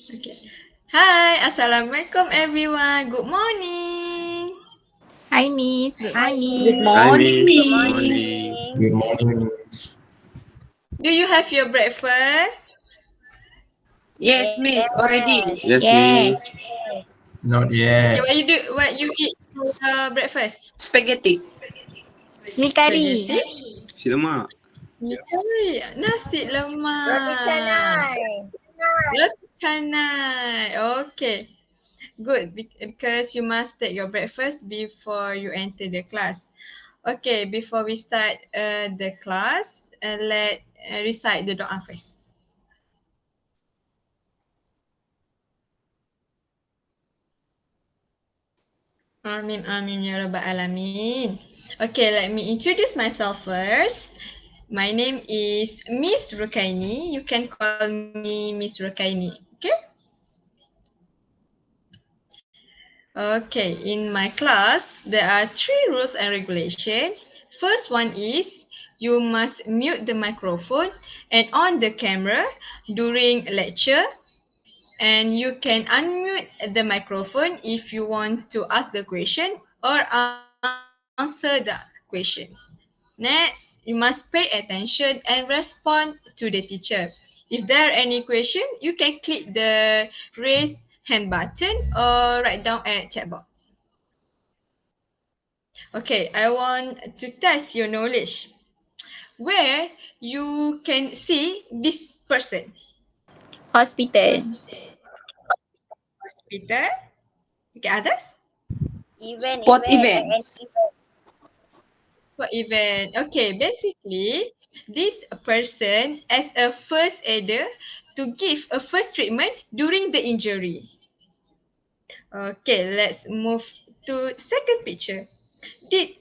Okay. Hi, Assalamualaikum everyone. Good morning. Hi, Miss. Good Hi, Good morning. Miss. Hi, morning, Miss. Good Good Miss. morning. morning. Good morning. Do you have your breakfast? Yes, Miss, Yes. already. Yes, Miss. Yes. Yes. Not Okay, yet. what you do? What you eat for breakfast? Spaghetti. Mi Spaghetti, curry. Si lemak. mi curry, nasi Roti lemak, canai. roti canai. Okay, good because you must take your breakfast before you enter the class. Okay, before we start the class, let recite the doa first. Amin, amin, ya rabbal alamin. Okay, let me introduce myself first. My name is Miss Rukaini. You can call me Miss Rukaini. Okay? Okay, in my class, there are three rules and regulations. First one is you must mute the microphone and on the camera during lecture, and you can unmute the microphone if you want to ask the question or answer the questions. Next, you must pay attention and respond to the teacher. If there are any question, you can click the raise hand button or write down at chat box. Okay, I want to test your knowledge. Where you can see this person? Hospital. Hospital. Okay, others? Sport And events. event. For event. Okay, basically, this person as a first aider to give a first treatment during the injury. Okay, let's move to second picture. Did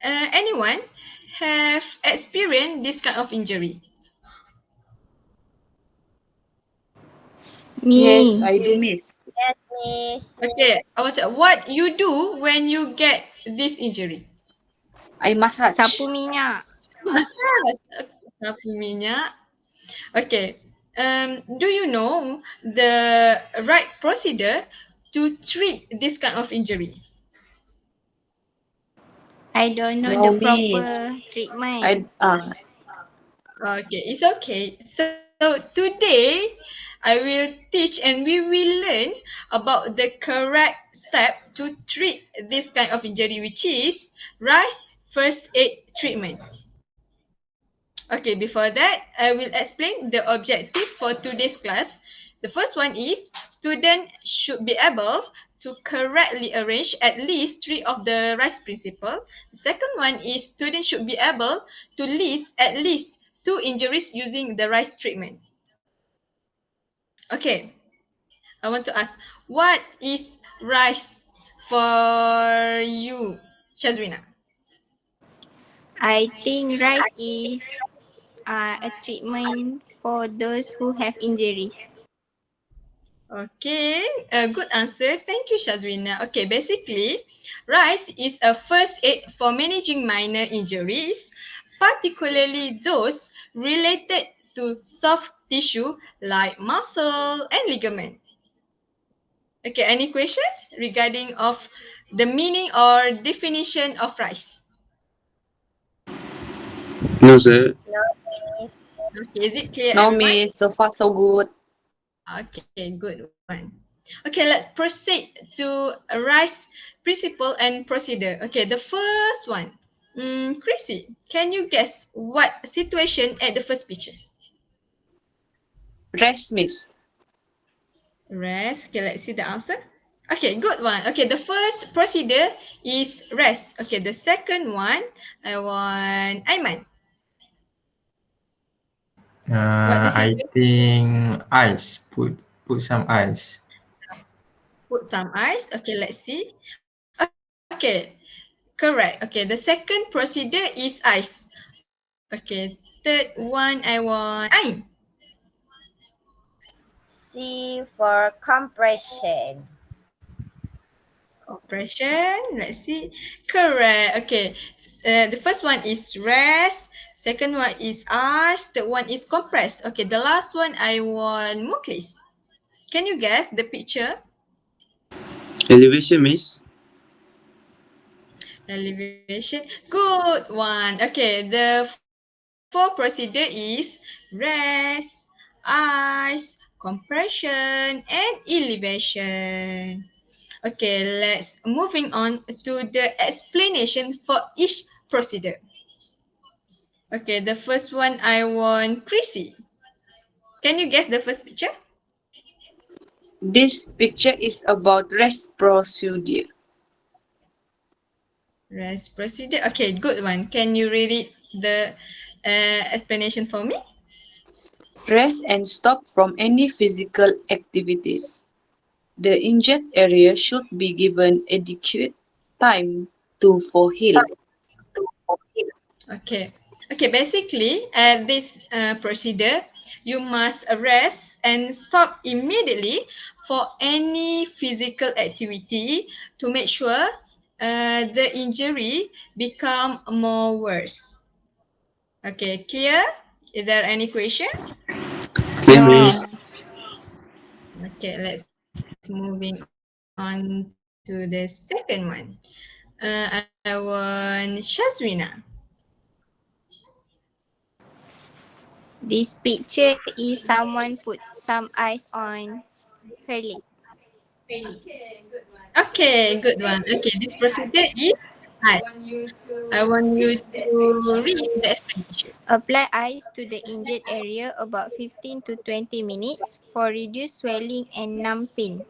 anyone have experienced this kind of injury? Yes, Me. I do, Miss. Yes, Miss. Okay, I want to, what you do when you get this injury? I Sapu massage. minyak. Massage. Sapu minyak. Okay. Do you know the right procedure to treat this kind of injury? I don't know the No, Miss. proper treatment. I Okay, it's okay. So today I will teach and we will learn about the correct step to treat this kind of injury, which is RICE first aid treatment. Okay, before that, I will explain the objective for today's class. The first one is student should be able to correctly arrange at least three of the RICE principle. The second one is student should be able to list at least two injuries using the RICE treatment. Okay, I want to ask, what is RICE for you, Shazwina? I think rice is a treatment for those who have injuries. Okay, a good answer. Thank you, Shazwina. Okay, basically, RICE is a first aid for managing minor injuries, particularly those related to soft tissue like muscle and ligament. Okay, any questions regarding of the meaning or definition of RICE? No, sir. No, Miss. Okay, is it clear, no, everyone? Miss. So far, so good. Okay, good one. Okay, let's proceed to RICE principle and procedure. Okay, the first one. Chrissy, can you guess what situation at the first picture? Rest, Miss. Rest. Okay, let's see the answer. Okay, good one. Okay, the first procedure is rest. Okay, the second one, I want Aiman. What the I situation? think ice. Put some ice. Put some ice. Okay, let's see. Okay, correct. Okay, the second procedure is ice. Okay, third one, I want Ain. C for compression. Compression. Let's see. Correct. Okay. The first one is rest. Second one is ice. Third one is compress. Okay. The last one I want Muklis. Can you guess the picture? Elevation, miss. Elevation. Good one. Okay, the four procedure is rest, ice, compression, and elevation. Okay, let's moving on to the explanation for each procedure. Okay, the first one I want Chrissy. Can you guess the first picture? This picture is about rest procedure. Rest procedure. Okay, good one. Can you read it, the explanation for me? Rest and stop from any physical activities. The injured area should be given adequate time to for heal. Okay. Okay, basically, at this procedure, you must rest and stop immediately for any physical activity to make sure the injury become more worse. Okay, clear? Is there any questions? Clear, miss. No. Okay, let's moving on to the second one. I want Shazwina. This picture is someone put some ice on her leg. Okay, good one. Okay, this procedure is I. I want you to read the explanation. Apply ice to the injured area about 15 to 20 minutes for reduced swelling and numb pain.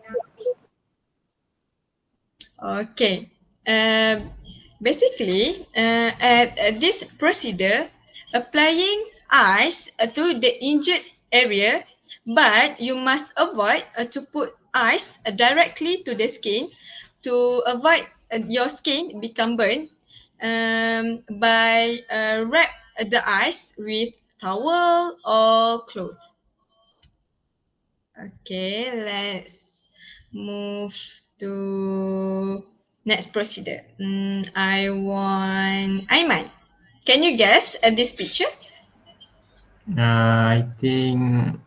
Okay. Uh, Basically, at this procedure, applying ice to the injured area, but you must avoid to put ice directly to the skin to avoid your skin become burned by wrap the ice with towel or cloth. Okay, let's move to next procedure. I want Aiman. Can you guess this picture? I think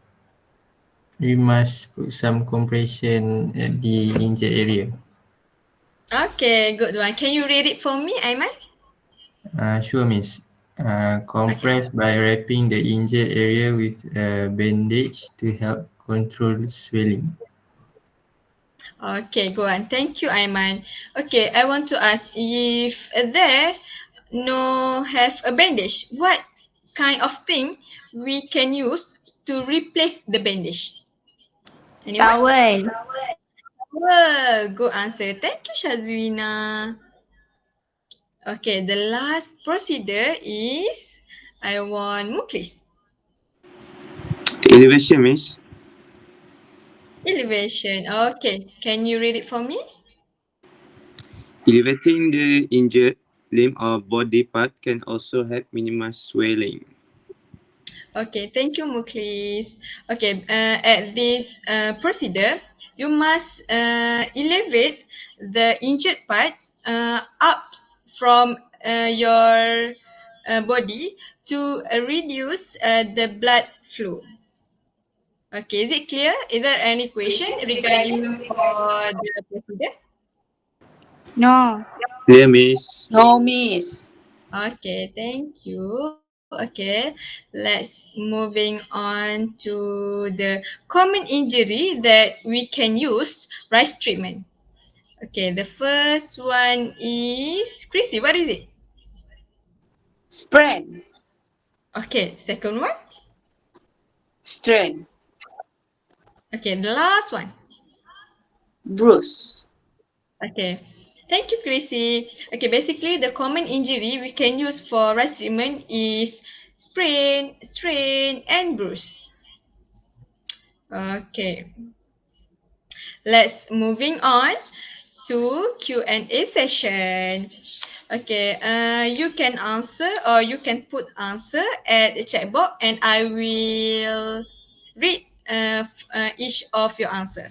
we must put some compression at the injured area. Okay, good one. Can you read it for me, Aiman? Sure, miss. Okay. Compress by wrapping the injured area with a bandage to help control swelling. Okay, go on. Thank you, Aiman. Okay, I want to ask if there no have a bandage, what kind of thing we can use to replace the bandage? Anyone? Towel. Well, good answer. Thank you, Shazwina. Okay, the last procedure is I want Muklis. Elevation, miss. Elevation. Okay, can you read it for me? Elevating the injured limb or body part can also help minimize swelling. Okay, thank you, Muklis. Okay, at this procedure, you must elevate the injured part up from your body to reduce the blood flow. Okay, is it clear? Is there any question regarding for the procedure? No. Clear, miss. No, miss. Okay, thank you. Okay, let's moving on to the common injury that we can use rice treatment. Okay, the first one is Chrissy. What is it? Sprain, Okay, second one. strain, Okay, the last one. bruise. Okay, thank you, Chrissy. Okay, basically the common injury we can use for rice treatment is sprain, strain, and bruise. Okay, let's moving on to Q&A session. Okay, you can answer or you can put answer at the chat box and I will read each of your answer.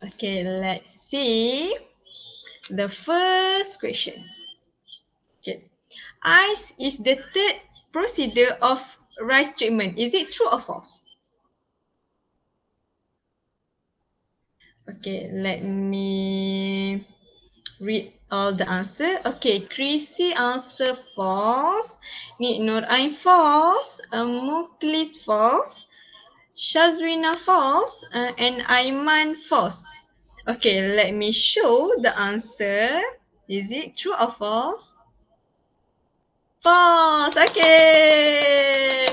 Okay, let's see the first question. Okay, ice is the third procedure of rice treatment. Is it true or false? Okay, let me read all the answer. Okay, Chrissy answer false. Nik Norain false. Muklis false. Shazrina false. And Aiman false. Okay, let me show the answer. Is it true or false? False. Okay.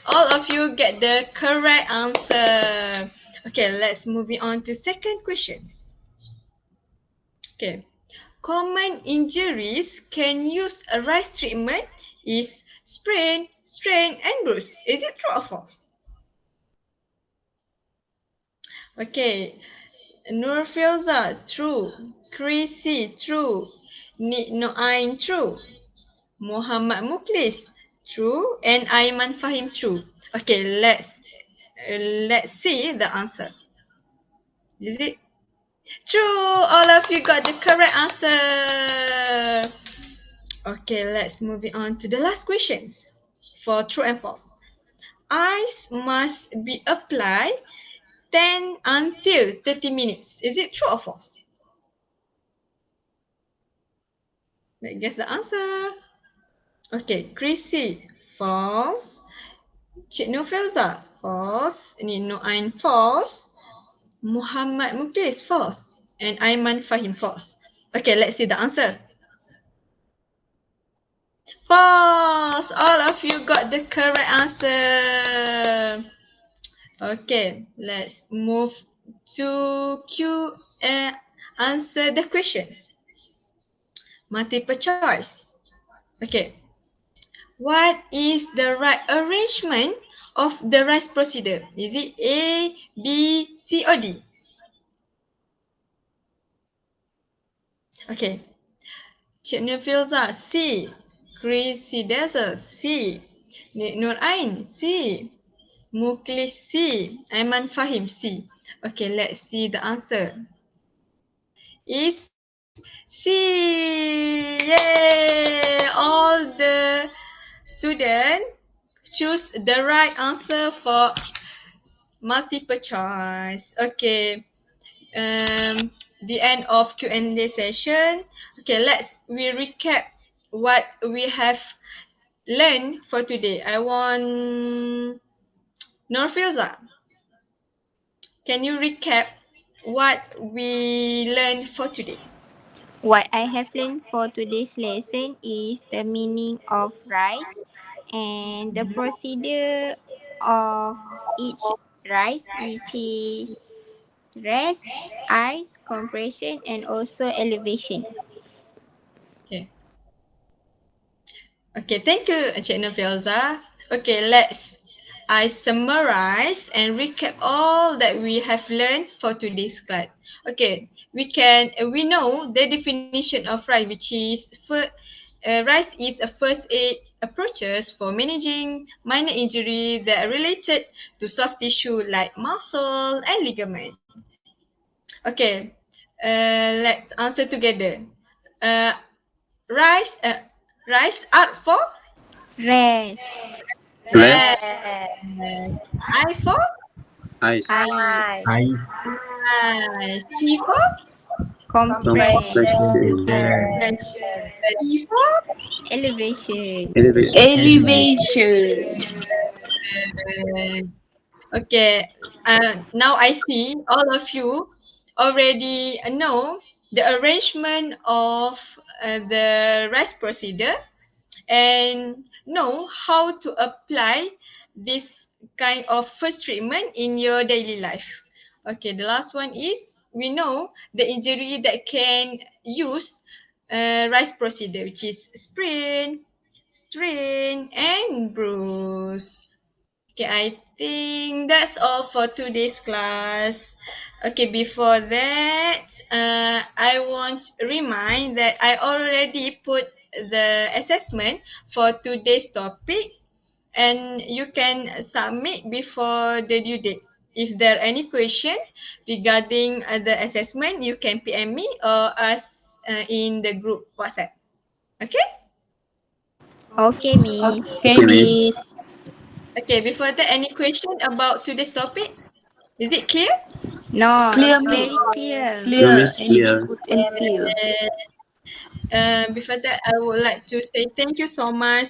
All of you get the correct answer. Okay, let's move on to second questions. Okay. Common injuries can use a rice treatment is sprain, strain, and bruise. Is it true or false? Okay. Nur Filza, true. Chrissy, true. Nik Noain, true. Muhammad Muklis, true. And Aiman Fahim, true. Okay, let's see the answer. Is it true? All of you got the correct answer. Okay, let's move on to the last questions for true and false. Ice must be applied 10 until 30 minutes. Is it true or false? Let's guess the answer. Okay, Chrissy, false. Cik Nofelza, false. Nino Ain, false. Muhammad Muklis, false. And Aiman Fahim, false. Okay, let's see the answer. False! All of you got the correct answer. Okay, let's move to Q and answer the questions. Multiple choice. Okay. What is the right arrangement of the rice procedure? Is it A, B, C or D? Okay. Cik Nufilza, C. Chrissy Dazzle, C. Nik Nur Ain, C. Muklis, C. Aiman Fahim, C. Okay, let's see the answer. Is C. Yay! All the students choose the right answer for multiple choice. Okay. The end of Q&A session. Okay, we recap what we have learned for today. I want Norfilza. Can you recap what we learned for today? What I have learned for today's lesson is the meaning of rice and the procedure of each rice, which is rest, ice, compression, and also elevation. Okay. Okay, thank you, Encik Nafilza. Okay, I summarize and recap all that we have learned for today's class. Okay, we know the definition of rice, which is rice is a first aid approaches for managing minor injury that are related to soft tissue like muscle and ligament. Okay, let's answer together. Uh, rice, uh, rice art for Rest, red. Rest, Red. I for ice, ice, Ice. Ice. C for compression, Compression. Compression. E for elevation. elevation, Elevation. Elevation. okay. Now I see all of you already know the arrangement of the rest procedure and know how to apply this kind of first treatment in your daily life. Okay, the last one is we know the injury that can use rice procedure, which is sprain, strain, and bruise. Okay, I think that's all for today's class. Okay, before that, I want to remind that I already put the assessment for today's topic and you can submit before the due date. If there are any question regarding the assessment, you can PM me or us in the group WhatsApp. Okay? Okay, Miss. Okay, okay, miss. Miss. Okay, before that, any question about today's topic? Is it clear? No, Clear, it's me. very clear. No Clear means and clear. good and clear. Before that, I would like to say thank you so much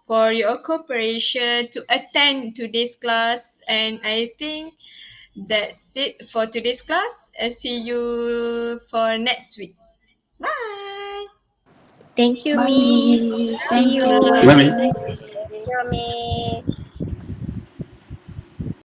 for your cooperation to attend today's class. And I think that's it for today's class. I'll see you for next week. Bye. Thank you, Miss. Bye. See Thank you. Bye, mate. you. Thank you, Miss.